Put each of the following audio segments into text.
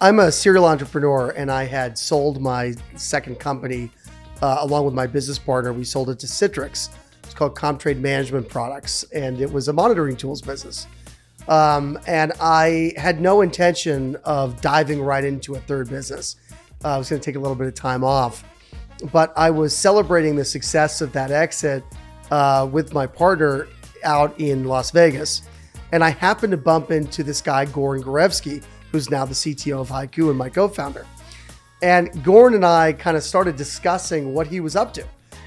I'm a serial entrepreneur, and I had sold my second company along with my business partner. We sold it to Citrix. It's called Comtrade Management Products, and it was a monitoring tools business. And I had no intention of diving right into a third business. I was going to take a little bit of time off, but I was celebrating the success of that exit with my partner out in Las Vegas. And I happened to bump into this guy, Goran Gorevsky, who's now the CTO of HYCU and my co-founder. And Goran and I kind of started discussing what he was up to.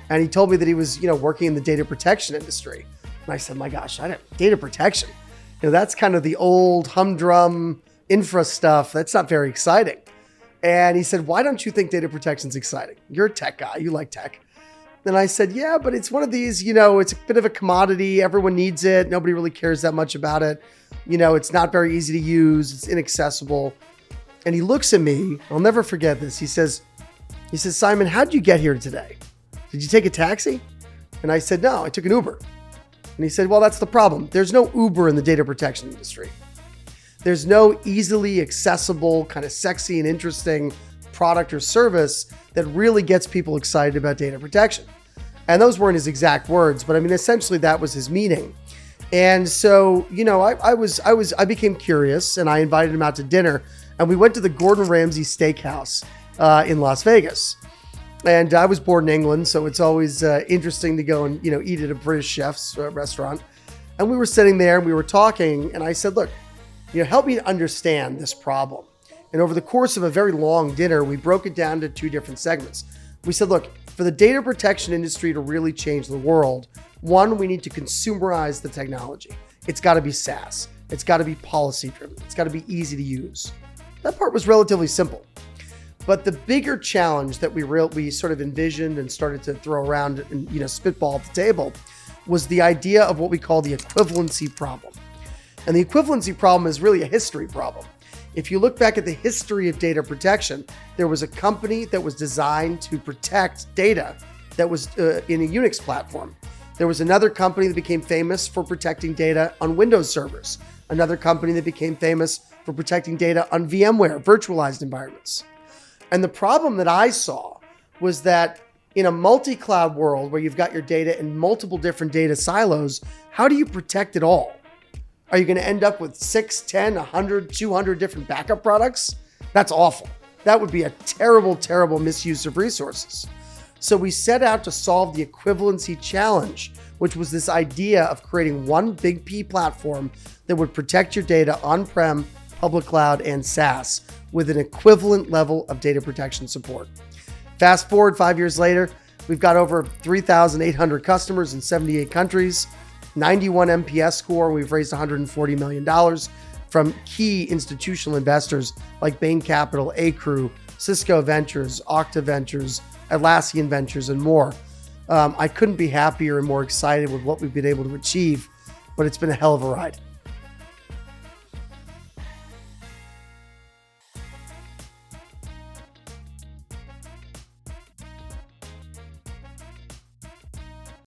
And he told me that he was, working in the data protection industry. And I said, my gosh, data protection. That's kind of the old humdrum infra stuff. That's not very exciting. And he said, why don't you think data protection's exciting? You're a tech guy. You like tech. And I said, yeah, but it's one of these, it's a bit of a commodity. Everyone needs it. Nobody really cares that much about it. It's not very easy to use. It's inaccessible. And he looks at me. I'll never forget this. He says, Simon, how'd you get here today? Did you take a taxi? And I said, no, I took an Uber. And he said, well, that's the problem. There's no Uber in the data protection industry. There's no easily accessible, kind of sexy and interesting product or service that really gets people excited about data protection. And those weren't his exact words, but essentially that was his meaning. And so, I became curious, and I invited him out to dinner, and we went to the Gordon Ramsay Steakhouse in Las Vegas. And I was born in England, so it's always interesting to go and, eat at a British chef's restaurant. And we were sitting there and we were talking, and I said, look, help me to understand this problem. And over the course of a very long dinner, we broke it down to two different segments. We said, look, for the data protection industry to really change the world, one, we need to consumerize the technology. It's got to be SaaS. It's got to be policy driven. It's got to be easy to use. That part was relatively simple. But the bigger challenge that we sort of envisioned and started to throw around and spitball at the table was the idea of what we call the equivalency problem. And the equivalency problem is really a history problem. If you look back at the history of data protection, there was a company that was designed to protect data that was in a Unix platform. There was another company that became famous for protecting data on Windows servers. Another company that became famous for protecting data on VMware, virtualized environments. And the problem that I saw was that in a multi-cloud world where you've got your data in multiple different data silos, how do you protect it all? Are you going to end up with 6, 10, 100, 200 different backup products? That's awful. That would be a terrible, terrible misuse of resources. So we set out to solve the equivalency challenge, which was this idea of creating one big P platform that would protect your data on-prem, public cloud, and SaaS with an equivalent level of data protection support. Fast forward 5 years later, we've got over 3,800 customers in 78 countries, 91 NPS score. We've raised $140 million from key institutional investors like Bain Capital, Acrew, Cisco Ventures, Okta Ventures, Atlassian Ventures, and more. I couldn't be happier and more excited with what we've been able to achieve, but it's been a hell of a ride.